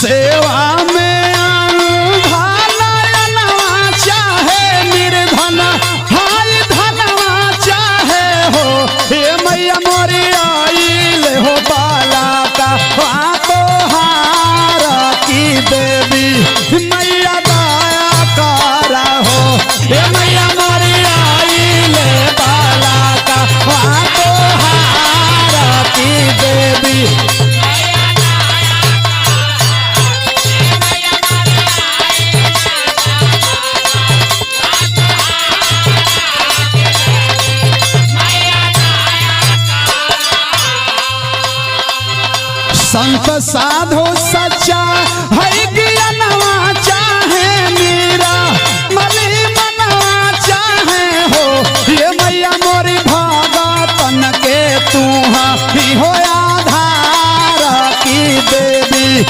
सेवा में नवा चाहे निर्धन हाय धनवा चाहे हो हे मैया मोरी आइल हो बाला का तो हार की देवी मैया दया करा हो हे मैया मोरी आइल बाला का तो हार की देवी संत साधु सच्चा है ज्ञानवा चाहे मीरा मली मनवा चाहे हो ये मैया मोरी भगतन के तू ही हो आधार की देवी